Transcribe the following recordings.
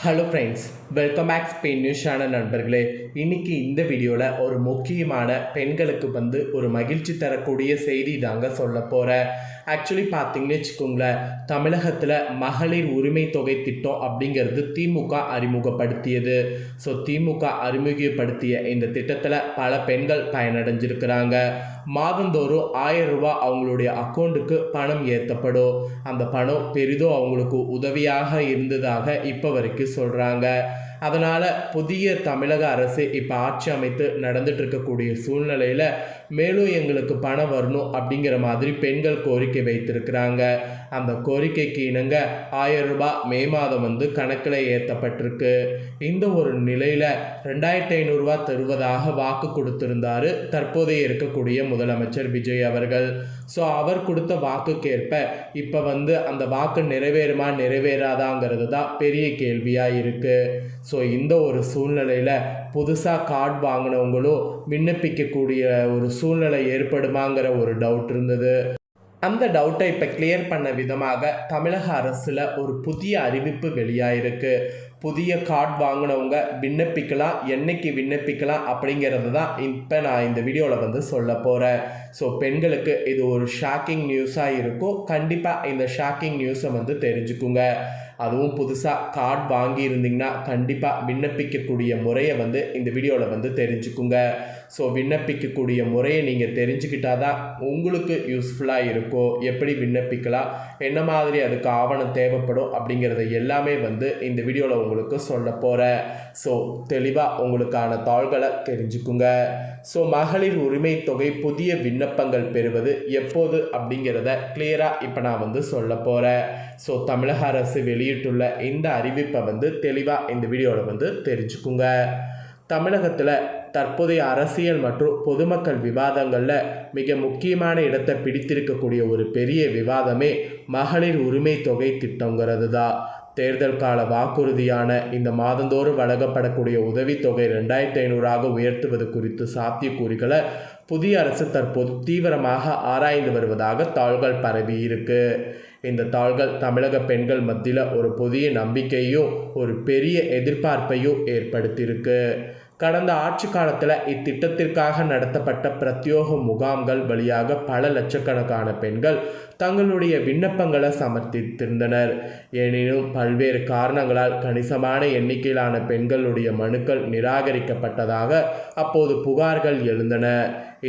Hello friends, welcome back Spain news channel நண்பர்களே. இன்றைக்கி இந்த வீடியோவில் ஒரு முக்கியமான பெண்களுக்கு ஒரு மகிழ்ச்சி தரக்கூடிய செய்தி தாங்க சொல்ல போகிறேன். ஆக்சுவலி பார்த்தீங்கன்னு வச்சுக்கோங்களேன், தமிழகத்தில் மகளிர் உரிமை தொகை திட்டம் அப்படிங்கிறது திமுக அறிமுகப்படுத்தியது. ஸோ திமுக அறிமுகப்படுத்திய இந்த திட்டத்தில் பல பெண்கள் பயனடைஞ்சிருக்கிறாங்க. மாதந்தோறும் 1000 ரூபா அவங்களுடைய அக்கௌண்ட்டுக்கு பணம் ஏற்றப்படும். அந்த பணம் பெரிதும் அவங்களுக்கு உதவியாக இருந்ததாக இப்போ வரைக்கும் சொல்கிறாங்க. அதனால் புதிய தமிழக அரசு இப்போ ஆட்சி அமைத்து நடந்துட்டு இருக்கக்கூடிய சூழ்நிலையில் மேலும் எங்களுக்கு பணம் வரணும் அப்படிங்கிற மாதிரி பெண்கள் கோரிக்கை வைத்திருக்கிறாங்க. அந்த கோரிக்கைக்கு இணங்க 1000 ரூபாய் மே மாதம் கணக்கில் ஏற்றப்பட்டிருக்கு. இந்த ஒரு நிலையில் 2500 ரூபா தருவதாக வாக்கு கொடுத்திருந்தார் தற்போதைய இருக்கக்கூடிய முதலமைச்சர் விஜய் அவர்கள். ஸோ அவர் கொடுத்த வாக்குக்கேற்ப இப்போ அந்த வாக்கு நிறைவேறுமா நிறைவேறாதாங்கிறது தான் பெரிய கேள்வியாக இருக்குது. ஸோ இந்த ஒரு சூழ்நிலையில் புதுசாக கார்டு வாங்கினவங்களும் விண்ணப்பிக்கக்கூடிய ஒரு சூழ்நிலை ஏற்படுமாங்கிற ஒரு டவுட் இருந்தது. அந்த டவுட்டை இப்போ கிளியர் பண்ண விதமாக தமிழக அரசில் ஒரு புதிய அறிவிப்பு வெளியாயிருக்கு. புதிய கார்டு வாங்கினவங்க விண்ணப்பிக்கலாம், என்னைக்கு விண்ணப்பிக்கலாம் அப்படிங்கிறது தான் இப்போ நான் இந்த வீடியோவில் சொல்ல போகிறேன். ஸோ பெண்களுக்கு இது ஒரு ஷாக்கிங் நியூஸாக இருக்கும். கண்டிப்பாக இந்த ஷாக்கிங் நியூஸை தெரிஞ்சுக்குங்க. அதுவும் புதுசாக கார்டு வாங்கியிருந்தீங்கன்னா கண்டிப்பாக விண்ணப்பிக்கக்கூடிய முறையை இந்த வீடியோவில் தெரிஞ்சுக்குங்க. ஸோ விண்ணப்பிக்கக்கூடிய முறையை நீங்கள் தெரிஞ்சுக்கிட்டால் தான் உங்களுக்கு யூஸ்ஃபுல்லாக இருக்கும். எப்படி விண்ணப்பிக்கலாம், என்ன மாதிரி அதுக்கு ஆவணம் தேவைப்படும் அப்படிங்கிறத எல்லாமே இந்த வீடியோவில் உங்களுக்கு சொல்ல போகிறேன். ஸோ தெளிவாக உங்களுக்கான தாள்களை தெரிஞ்சுக்குங்க. ஸோ மகளிர் உரிமை தொகை புதிய விண்ணப்பங்கள் பெறுவது எப்போது அப்படிங்கிறத கிளியராக இப்போ நான் சொல்ல போகிறேன். ஸோ தமிழக அரசு வெளியிட்டுள்ள இந்த அறிவிப்பை தெளிவாக இந்த வீடியோவில் தெரிஞ்சுக்குங்க. தமிழகத்தில் தற்போதைய அரசியல் மற்றும் பொதுமக்கள் விவாதங்களில் மிக முக்கியமான இடத்தை பிடித்திருக்கக்கூடிய ஒரு பெரிய விவாதமே மகளிர் உரிமை தொகை திட்டங்கிறது தான். தேர்தல் கால வாக்குறுதியான இந்த மாதந்தோறும் வழங்கப்படக்கூடிய உதவித்தொகை 2500 உயர்த்துவது குறித்து சாத்தியக்கூறுகளை புதிய அரசு தற்போது தீவிரமாக ஆராய்ந்து வருவதாக தாள்கள் பரவி இருக்கு. இந்த தாள்கள் தமிழக பெண்கள் மத்தியில் ஒரு புதிய நம்பிக்கையும் ஒரு பெரிய எதிர்பார்ப்பையும் ஏற்படுத்தியிருக்கு. கடந்த ஆட்சி காலத்தில் இத்திட்டத்திற்காக நடத்தப்பட்ட பிரத்யோக முகாம்கள் வழியாக பல லட்சக்கணக்கான பெண்கள் தங்களுடைய விண்ணப்பங்களை சமர்ப்பித்திருந்தனர். எனினும் பல்வேறு காரணங்களால் கணிசமான எண்ணிக்கையிலான பெண்களுடைய மனுக்கள் நிராகரிக்கப்பட்டதாக அப்போது புகார்கள் எழுந்தன.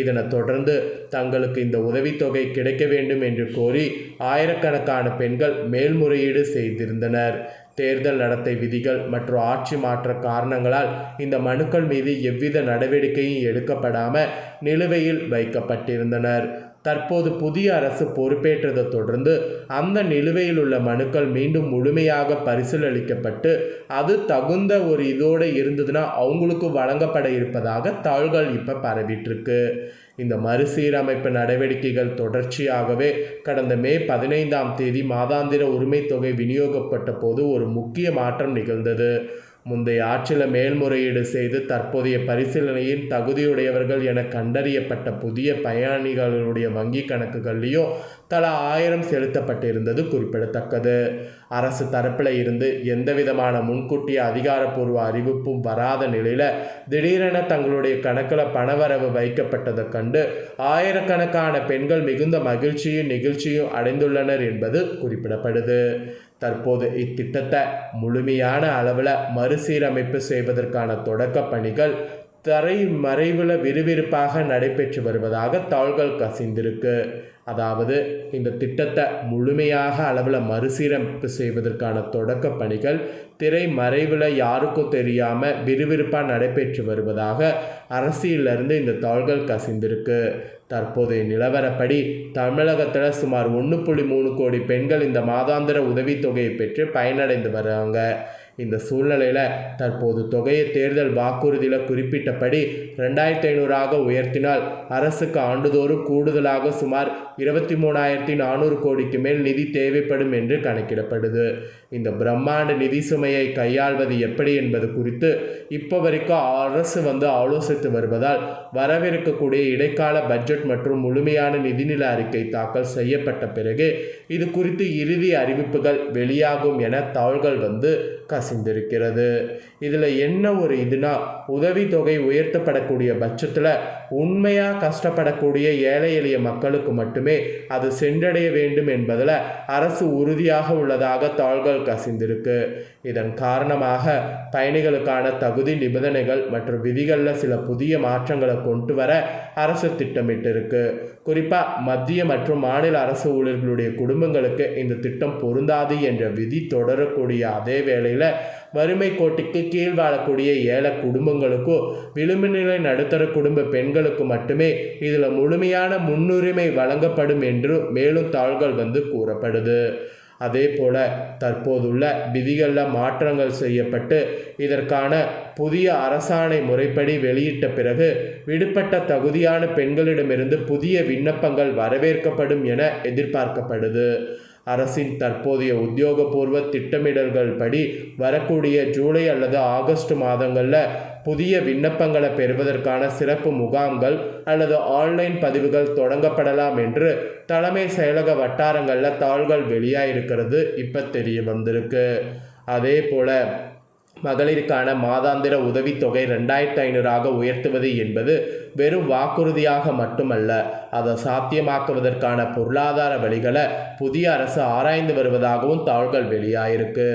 இதனைத் தொடர்ந்து தங்களுக்கு இந்த உதவித்தொகை கிடைக்க வேண்டும் என்று கோரி ஆயிரக்கணக்கான பெண்கள் மேல்முறையீடு செய்திருந்தனர். தேர்தல் நடத்தை விதிகள் மற்றும் ஆட்சி மாற்ற காரணங்களால் இந்த மனுக்கள் மீது எவ்வித நடவடிக்கையும் எடுக்கப்படாமல் நிலுவையில் வைக்கப்பட்டிருந்தனர். தற்போது புதிய அரசு பொறுப்பேற்றதை தொடர்ந்து அந்த நிலுவையில் உள்ள மனுக்கள் மீண்டும் முழுமையாக பரிசீலிக்கப்பட்டு அது தகுந்த ஒரு இதோடு இருந்ததுன்னா அவங்களுக்கு வழங்கப்பட இருப்பதாக தாள்கள் இப்போ பரவிட்டுருக்கு. இந்த மறுசீரமைப்பு நடவடிக்கைகள் தொடர்ச்சியாகவே கடந்த மே 15 மாதாந்திர உரிமை தொகை விநியோகப்பட்ட போது ஒரு முக்கிய மாற்றம் நிகழ்ந்தது. முந்தைய ஆட்சியில் மேல்முறையீடு செய்து தற்போதைய பரிசீலனையின் தகுதியுடையவர்கள் என கண்டறியப்பட்ட புதிய பயணிகளுடைய வங்கி கணக்குகள்லையும் தலா 1000 செலுத்தப்பட்டிருந்தது குறிப்பிடத்தக்கது. அரசு தரப்பில் இருந்து எந்தவிதமான முன்கூட்டிய அதிகாரப்பூர்வ அறிவிப்பும் வராத நிலையில் திடீரென தங்களுடைய கணக்கில் பணவரவு வைக்கப்பட்டதை கண்டு ஆயிரக்கணக்கான பெண்கள் மிகுந்த மகிழ்ச்சியும் நெகிழ்ச்சியும் அடைந்துள்ளனர் என்பது குறிப்பிடப்படுது. தற்போது இத்திட்டத்தை முழுமையான அளவில் மறுசீரமைப்பு செய்வதற்கான தொடக்க பணிகள் மறைவில் விறுவிறுப்பாக நடைபெற்று வருவதாக தாள்கள் கசிந்திருக்கு. அதாவது இந்த திட்டத்தை முழுமையாக அளவில் மறுசீரமைப்பு செய்வதற்கான தொடக்க பணிகள் மறைவில் யாருக்கும் தெரியாமல் விறுவிறுப்பாக நடைபெற்று வருவதாக அரசியலிருந்து இந்த தாள்கள் கசிந்திருக்கு. தற்போதைய நிலவரப்படி தமிழகத்தில் சுமார் 1.3 கோடி பெண்கள் இந்த மாதாந்திர உதவித்தொகையை பெற்று பயனடைந்து வராங்க. இந்த சூழ்நிலையில் தற்போது தொகையை தேர்தல் வாக்குறுதியில் குறிப்பிட்டபடி 2500 உயர்த்தினால் அரசுக்கு ஆண்டுதோறும் கூடுதலாக சுமார் 23,400 கோடிக்கு மேல் நிதி தேவைப்படும் என்று கணக்கிடப்படுது. இந்த பிரம்மாண்ட நிதி சுமையை கையாள்வது எப்படி என்பது குறித்து இப்போ வரைக்கும் அரசு ஆலோசித்து வருவதால் வரவிருக்கக்கூடிய இடைக்கால பட்ஜெட் மற்றும் முழுமையான நிதிநிலை அறிக்கை தாக்கல் செய்யப்பட்ட பிறகு இது குறித்து இறுதி அறிவிப்புகள் வெளியாகும் என தாள்கள் கசிந்திருக்கிறது. இதில் என்ன ஒரு இதுனா, உதவித்தொகை உயர்த்தப்படக்கூடிய பட்சத்தில் உண்மையாக கஷ்டப்படக்கூடிய ஏழை எளிய மக்களுக்கு மட்டுமே அது சென்றடைய வேண்டும் என்பதில் அரசு உறுதியாக உள்ளதாக தாள்கள் கசிந்திருக்கு. இதன் காரணமாக பயணிகளுக்கான தகுதி நிபந்தனைகள் மற்றும் விதிகளில் சில புதிய மாற்றங்களை கொண்டு வர அரசு திட்டமிட்டிருக்கு. குறிப்பாக மத்திய மற்றும் மாநில அரசு ஊழியர்களுடைய குடும்பங்களுக்கு இந்த திட்டம் பொருந்தாது என்ற விதி தொடரக்கூடிய அதே வேளையில் வறுமை கோட்டுக்கு கீழ் வாழக்கூடிய ஏழை குடும்பங்களுக்கும் விளிம்பு நிலை நடுத்தர குடும்ப பெண்களுக்கு மட்டுமே இதில் முழுமையான முன்னுரிமை வழங்கப்படும் என்று மேலும் தாள்கள் கூறப்படுது. அதே போல தற்போதுள்ள விதிகளில் மாற்றங்கள் செய்யப்பட்டு இதற்கான புதிய அரசாணை முறைப்படி வெளியிட்ட பிறகு விடுபட்ட தகுதியான பெண்களிடமிருந்து புதிய விண்ணப்பங்கள் வரவேற்கப்படும் என எதிர்பார்க்கப்படுது. அரசின் தற்போதைய உத்தியோகபூர்வ திட்டமிடல்கள் படி வரக்கூடிய ஜூலை அல்லது ஆகஸ்ட் மாதங்களில் புதிய விண்ணப்பங்களை பெறுவதற்கான சிறப்பு முகாம்கள் அல்லது ஆன்லைன் பதிவுகள் தொடங்கப்படலாம் என்று தலைமை செயலக வட்டாரங்களில் தாள்கள் வெளியாயிருக்கிறது இப்போ தெரிய வந்திருக்கு. அதே போல் மகளிருக்கான மாதாந்திர உதவித்தொகை 2500 உயர்த்துவது என்பது வெறும் வாக்குறுதியாக மட்டுமல்ல, அதை சாத்தியமாக்குவதற்கான பொருளாதார வழிகளை புதிய அரசு ஆராய்ந்து வருவதாகவும் தாள்கள் வெளியாயிருக்கு.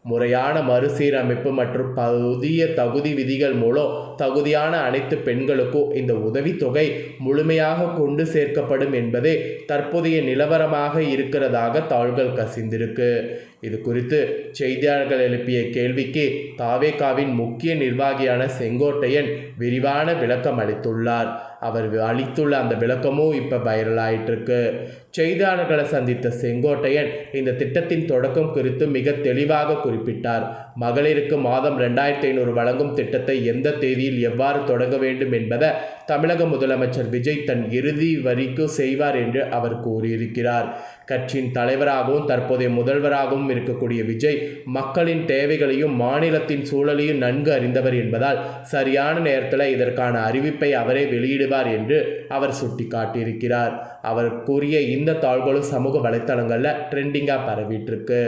முறையான மறுசீரமைப்பு மற்றும் புதிய தகுதி விதிகள் மூலம் தகுதியான அனைத்து பெண்களுக்கும் இந்த உதவித்தொகை முழுமையாக கொண்டு சேர்க்கப்படும் என்பதே தற்போதைய நிலவரமாக இருக்கிறதாக தாள்கள் கசிந்திருக்கு. இது குறித்து செய்தியாளர்கள் எழுப்பிய கேள்விக்கு தாவேகாவின் முக்கிய நிர்வாகியான செங்கோட்டையன் விரிவான விளக்கம் அளித்துள்ளார். அவர் அளித்துள்ள அந்த விளக்கமும் இப்போ வைரல் ஆயிட்டிருக்கு. செய்தியாளர்களை சந்தித்த செங்கோட்டையன் இந்த திட்டத்தின் தொடக்கம் குறித்து மிக தெளிவாக குறிப்பிட்டார். மகளிருக்கு மாதம் 2500 வழங்கும் திட்டத்தை எந்த தேதியில் எவ்வாறு தொடங்க வேண்டும் என்பதை தமிழக முதலமைச்சர் விஜய் தன் இறுதி வரைக்கும் செய்வார் என்று அவர் கூறியிருக்கிறார். கட்சியின் தலைவராகவும் தற்போதைய முதல்வராகவும் இருக்கக்கூடிய விஜய் மக்களின் தேவைகளையும் மாநிலத்தின் சூழலையும் நன்கு அறிந்தவர் என்பதால் சரியான நேரத்தில் இதற்கான அறிவிப்பை அவரே வெளியிடுவார் என்று அவர் சுட்டிக்காட்டியிருக்கிறார். அவர் கூறிய இந்த தாள்களும் சமூக வலைத்தளங்களில் ட்ரெண்டிங்காக பரவிட்டுருக்கு.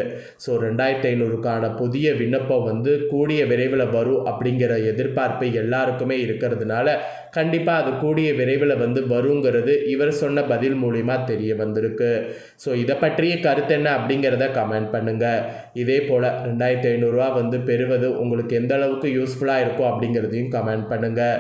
ஸோ 2500க்கான புதிய விண்ணப்பம் கூடிய விரைவில் வரும் அப்படிங்கிற எதிர்பார்ப்பு எல்லாருக்குமே இருக்கிறதுனால கண்டிப்பாக அது கூடிய விரைவில் வருங்கிறது இவர் சொன்ன பதில் மூலிமா தெரிய வந்திருக்கு. ஸோ இதை பற்றிய கருத்து என்ன அப்படிங்கிறத கமெண்ட் பண்ணுங்கள். இதே போல் 2500 பெறுவது உங்களுக்கு எந்த அளவுக்கு யூஸ்ஃபுல்லாக இருக்கும் அப்படிங்கிறதையும் கமெண்ட் பண்ணுங்கள்.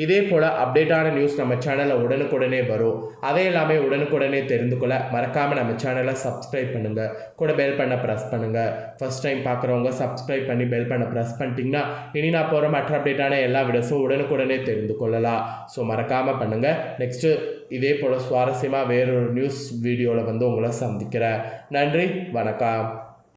இதே போல் அப்டேட்டான நியூஸ் நம்ம சேனலில் உடனுக்குடனே வரும். அதை எல்லாமே உடனுக்குடனே தெரிந்து கொள்ள மறக்காமல் நம்ம சேனலை சப்ஸ்கிரைப் பண்ணுங்கள். கூட பெல் பண்ண ப்ரெஸ் பண்ணுங்கள். ஃபஸ்ட் டைம் பார்க்குறவங்க சப்ஸ்கிரைப் பண்ணி பெல் பண்ண ப்ரெஸ் பண்ணிட்டீங்கன்னா இனி நான் போகிற மற்ற அப்டேட்டான எல்லா வீடியோஸும் உடனுக்குடனே தெரிந்து கொள்ளலாம். ஸோ மறக்காமல் பண்ணுங்கள். நெக்ஸ்ட்டு இதே போல் சுவாரஸ்யமாக வேறொரு நியூஸ் வீடியோவில் உங்களை சந்திக்கிறேன். நன்றி, வணக்கம்.